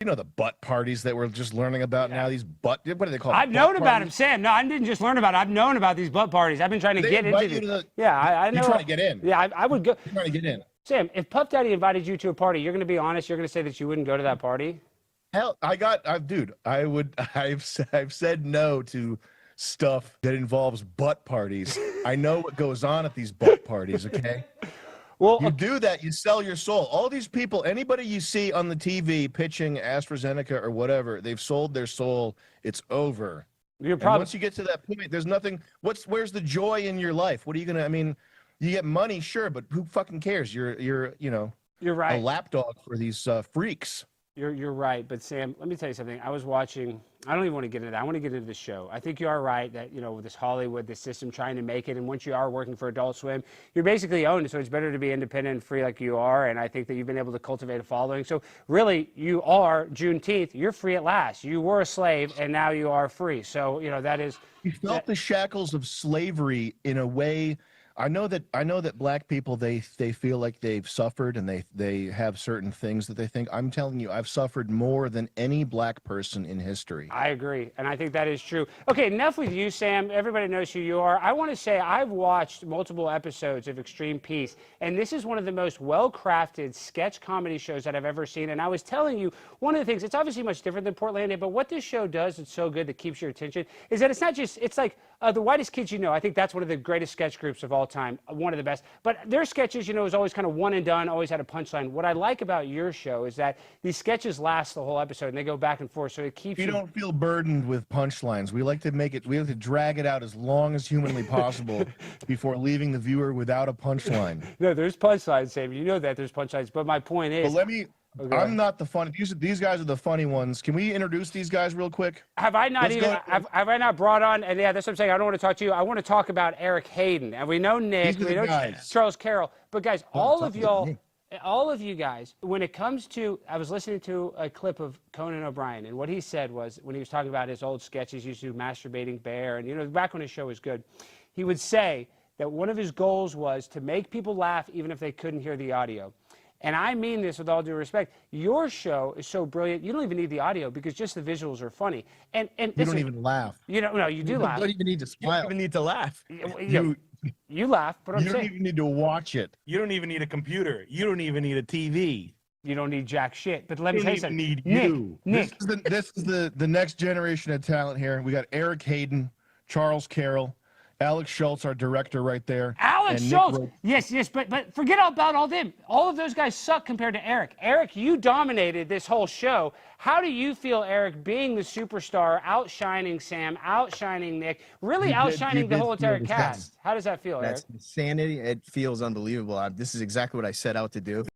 You know the butt parties that we're just learning about now. These what do they call? I've known about them, Sam. No, I didn't just learn about it. I've known about these butt parties. I've been trying to get into the, Yeah, I know. You're trying to get in. Yeah, I would go. You're trying to get in. Sam, if Puff Daddy invited you to a party, you're going to be honest. You're going to say that you wouldn't go to that party. Hell, dude. I've said no to stuff that involves butt parties. I know what goes on at these butt parties. Okay. Well, you do that, you sell your soul. All these people, anybody you see on the TV pitching AstraZeneca or whatever, they've sold their soul. It's over. Once you get to that point, there's nothing. Where's the joy in your life? What are you gonna? I mean, you get money, sure, but who fucking cares? You're right. A lapdog for these freaks. You're right, but Sam, let me tell you something. I was watching. I don't even want to get into that. I want to get into the show. I think you are right that with this Hollywood, this system trying to make it, and once you are working for Adult Swim, you're basically owned. So it's better to be independent and free like you are. And I think that you've been able to cultivate a following. So really, you are Juneteenth. You're free at last. You were a slave, and now you are free. So that is. You felt the shackles of slavery in a way. I know that black people, they feel like they've suffered and they have certain things that they think. I'm telling you, I've suffered more than any black person in history. I agree, and I think that is true. Okay, enough with you, Sam. Everybody knows who you are. I want to say I've watched multiple episodes of Extreme Peace, and this is one of the most well-crafted sketch comedy shows that I've ever seen. And I was telling you, one of the things, it's obviously much different than Portlandia, but what this show does, it's so good that keeps your attention, is that it's not just, it's like The Whitest Kids You Know. I think that's one of the greatest sketch groups of all time, one of the best. But their sketches, is always kind of one and done, always had a punchline. What I like about your show is that these sketches last the whole episode and they go back and forth, so it keeps you. You don't feel burdened with punchlines. We like to drag it out as long as humanly possible before leaving the viewer without a punchline. No, there's punchlines, Sam. You know that there's punchlines. But my point is. But I'm not the funny. These guys are the funny ones. Can we introduce these guys real quick? Have I not have I not brought on? And yeah, that's what I'm saying. I don't want to talk to you. I want to talk about Eric Hayden. And we know Nick. We know Charles Carroll. But guys, all of you guys, when it comes to, I was listening to a clip of Conan O'Brien, and what he said was, when he was talking about his old sketches, he used to do Masturbating Bear, and back when his show was good, he would say that one of his goals was to make people laugh even if they couldn't hear the audio. And I mean this with all due respect. Your show is so brilliant, you don't even need the audio because just the visuals are funny. And you don't even laugh. No, you do laugh. You don't even need to smile. You don't even need to laugh. You laugh, but I'm saying. You don't even need to watch it. You don't even need a computer. You don't even need a TV. You don't need jack shit. But let me tell you something. Need you. Nick. This is the next generation of talent here. We got Eric Hayden, Charles Carroll, Alex Schultz, our director right there. Alex Schultz. Yes, but forget about all them. All of those guys suck compared to Eric. Eric, you dominated this whole show. How do you feel, Eric, being the superstar, outshining Sam, outshining Nick, really outshining the whole entire cast? How does that feel, Eric? That's insanity. It feels unbelievable. This is exactly what I set out to do.